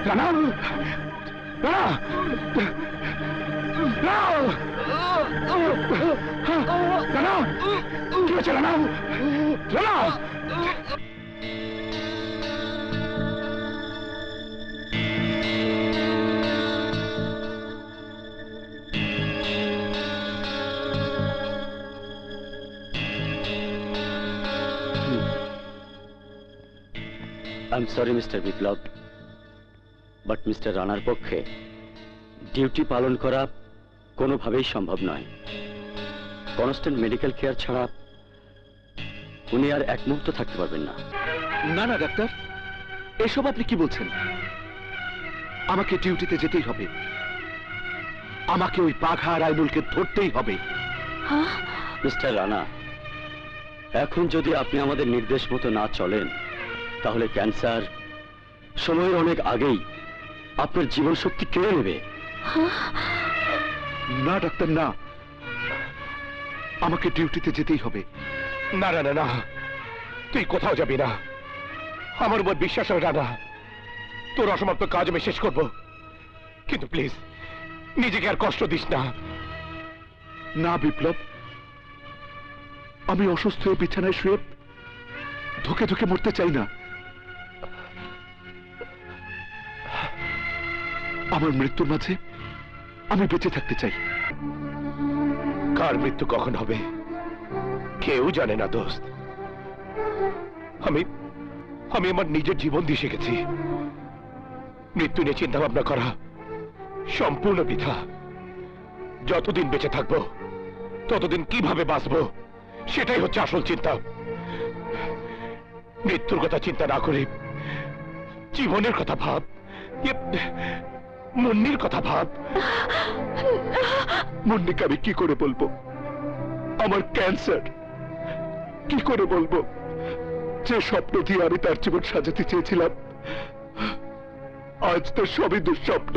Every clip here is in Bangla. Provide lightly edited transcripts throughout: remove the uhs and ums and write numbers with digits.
রানা, রানা, রানা, কি হয়েছে Rana? Rana, I'm sorry, Mr. Biplab, but Mr. রানার পক্ষে ডিউটি পালন করা কোনোভাবেই সম্ভব নয়। কনস্ট্যান্ট মেডিকেল কেয়ার ছাড়া উনি আর এক মুহূর্ত থাকতে পারবেন না। না না ডাক্তার, এসব আপনি কি বলছেন? আমাকে ডিউটিতে যেতেই হবে, আমাকে ওই বাঘা আর আইনুলকে ধরতেই হবে। মিস্টার রানা, এখন যদি আপনি আমাদের নির্দেশ মতো না চলেন তাহলে ক্যান্সার সময়ের অনেক আগেই আপনার জীবন শক্তি কেড়ে নেবে। না ডাক্তার না, আমাকে ডিউটিতে যেতেই হবে। না না না না, তুই কোথাও যাবি না, আমার উপর বিশ্বাস হয় রানা। তোর অসমাপ্ত কাজ আমি শেষ করব, কিন্তু প্লিজ নিজেকে আর কষ্ট দিস না। না বিপ্লব, আমি অসুস্থ হয়ে বিছানায় শুয়ে ধুকে ধুকে মরতে চাই না। আমার মৃত্যুর মাঝে আমি বেঁচে থাকতে চাই। কার মৃত্যু কখন হবে কেউ জানে না দোস্ত। আমি আমার নিজের জীবন দিয়ে শিখেছি মৃত্যু নিয়ে চিন্তা ভাবনা করা সম্পূর্ণ বৃথা। যতদিন বেঁচে থাকবো ততদিন কিভাবে বাঁচবো সেটাই হচ্ছে আসল চিন্তা। মৃত্যুর কথা চিন্তা না করে জীবনের কথা ভাব, মুন্নির কথা ভাব। মুন্নিকে আমি কি করে বলবো আমার ক্যান্সার? কি করে বলবো যে স্বপ্ন দিয়ে আমি তার জীবন সাজাতে চেয়েছিলাম আজ তো সবই দুঃস্বপ্ন।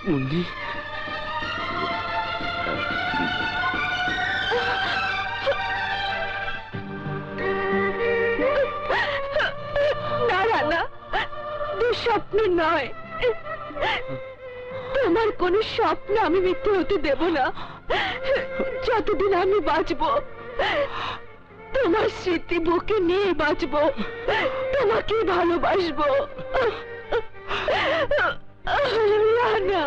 মুন্নি, না রানা, দুঃস্বপ্ন নয়, তোমার কোন স্বপ্ন আমি মিথ্যে হতে দেব না। যতদিন আমি বাঁচবো তোমার স্মৃতি বুকে নিয়ে বাঁচবো, তোমাকে ভালোবাসবো রানা।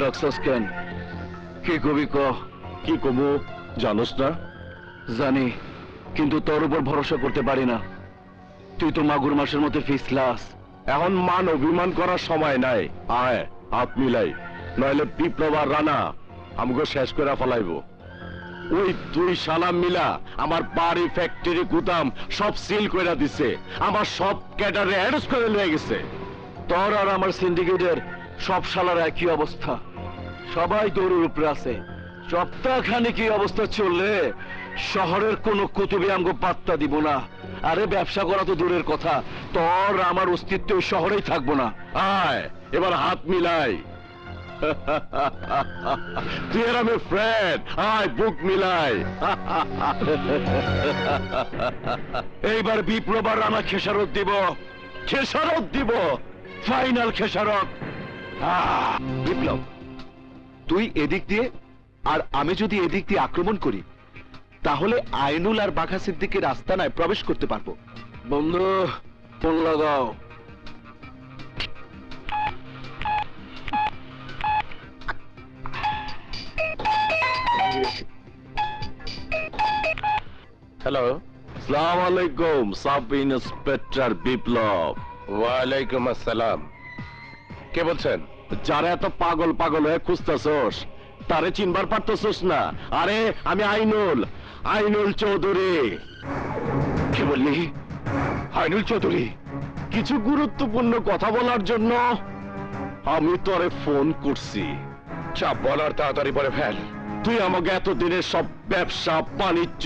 রাক্ষস কেন কি কবি ক? কি কমু জানোস না? জানি, কিন্তু তোর উপর ভরসা করতে পারি না। তুই তো মাগুর মাসের মতো ফিসলাস। এখন মান অভিমান করার সময় নাই। আয় হাত মিলাই, নইলে বিপ্লব আর রানা আমাকে শেষ করে ফেলাইব। ওই দুই শালা মিলা আমার বাড়ি, ফ্যাক্টরি, গুদাম সব সিল করে দিছে, আমার সব ক্যাডারে অ্যারেস্ট করে নিয়ে গেছে। তোর আর আমার সিন্ডিকেটের সব শালার একই অবস্থা, সবাই দৌড়ের উপরে আছে। সপ্তাহখানে কি অবস্থা চললে শহরের কোন কুতুবে আমগো পাত্তা দিব না। আরে ব্যবসা করা তো দূরের কথা, তোর আমার অস্তিত্ব শহরেই থাকবো না। আয় এবার হাত মিলাই, তুই আর আমি ফ্রেন্ড, আয় বুক মিলাই। এইবার বিপ্লব আর আমার খেসারত দিব, খেসারত দিব, ফাইনাল খেসারত। বিপ্লব, তুই এদিক দিয়ে আর আমি যদি এদিক দিয়ে আক্রমণ করি তাহলে আইনুল আর বাঘা সিদ্দিকের আস্তানায় প্রবেশ করতে পারবো। বন্ধু ফোন লাগাও। হ্যালো, আসসালামু আলাইকুম সাব ইন্সপেক্টর বিপ্লব। ওয়ালাইকুম আসসালাম। কে বলছেন? যারা এত পাগল পাগল হয়ে খুঁজতেছস তারে চিনবার পারতেছস না? আরে আমি আইনুল, আইনুল চৌধুরী। কে বললি? আইনুল চৌধুরী? কিছু গুরুত্বপূর্ণ কথা বলার জন্য আমি তোরে ফোন করছি। চাপ বলার তাড়াতাড়ি বলে ফেল। তুই আমাকে এতদিনের সব ব্যবসা বাণিজ্য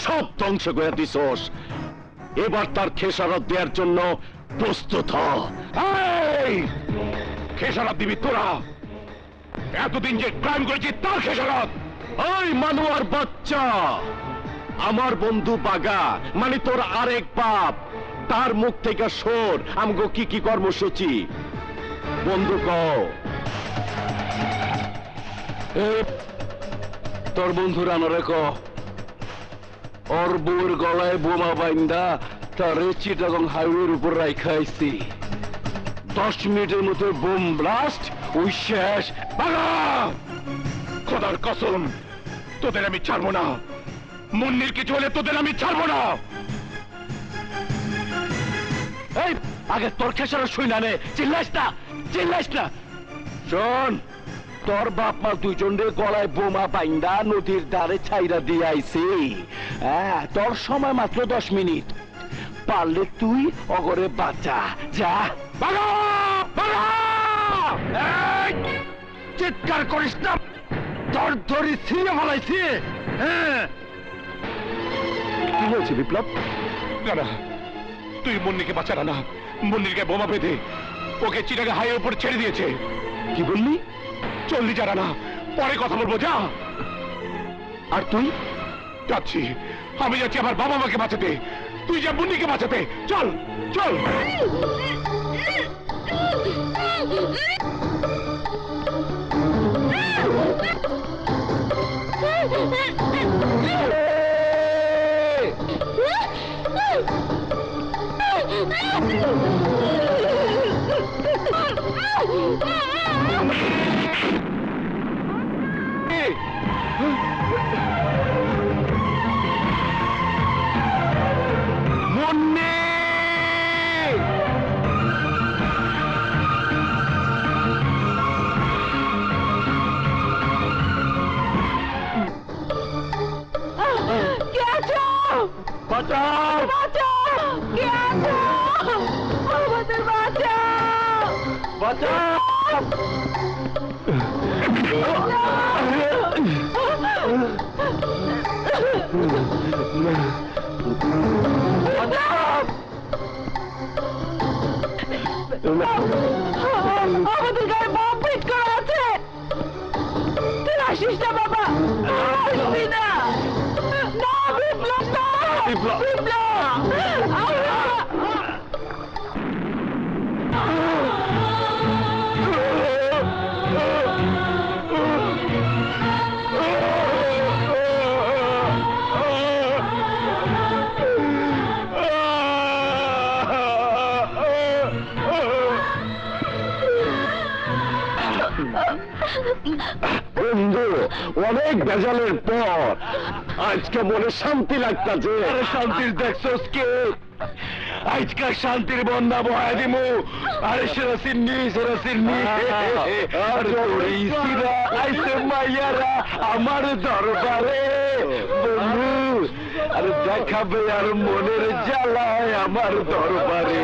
সব ধ্বংস করে দিছস, এবার তার খেসারত দেওয়ার জন্য প্রস্তুত হ। খেসারত দিবি তোরা? এতদিন যে ক্রাইম করেছি তার খেসারত? ওই মানুয়ার বাচ্চা, আমার বন্ধু বাগা মানে তোর আরেক বাপ, তার মুখ থেকে শোন আমগো কি কি কর্মসূচি। বন্ধু কও। তোর বন্ধু রানারে ক ওর বউর গলায় বোমা বাইন্দা তারে চিটাগং হাইওয়ের উপর রাইখাইছি। 10 মিনিটের মধ্যে বোম ব্লাস্ট, ওই শেষ। বাগা! খোদার কসম তোদের আমি ছাড়বো না। মুন্নির কিছু হলে তোদের আমি ছাড়বো না। এই আগে তোর খেসার শুই না নে, চিল্লাইস না, চিল্লাইস না। শোন, তোর বাপ মা দুইজনে গলায় বোমা বাইন্দা নদীর ধারে ছাইরা দিয়ে আইছি। হ্যাঁ, তোর সময় মাত্র 10 মিনিট। পারলে তুই অগরে বাঁচা। যা। বাগা! বাগা! এই! চিৎকার করিস না, তোর ধরি ছিঁড়ে ফেলাইছি। হ্যাঁ, কি হয়েছে বিপ্লব? না, তুই মুন্নিকে বাঁচানা না। মুন্নিকে বোমা বেঁধে ওকে চিটাগে হাইওয়ে উপর ছেড়ে দিয়েছে। কি বললি? চললি যারা না, পরে কথা বলবো। যা। আর তুই? যাচ্ছি, আমি যাচ্ছি আমার বাবা মাকে বাঁচাতে। তুই যা মুন্নিকে বাঁচাতে। চল চল। মুন্নি! কে আছো? বাঁচাও! বাঁচাও! কে আছো? আমাদের বাঁচাও! বাঁচাও! আমাদের গায়ে বোম ফিট করা আছে। তুই আসিস না বাবা, আসবি না। না বিপ্লব, না বিপ্লব। বন্ধু, অনেক ভেজালের পর আজকে মনে শান্তি লাগতেছে। শান্তির দেখছস কে? আজকাল শান্তির বন্যা বহায় দিমু। আরে সেরাসিন্নি আইসে মাইয়ারা আমার দরবারে। বন্ধু, আরে দেখাবে আর মনের জ্বালায় আমার দরবারে।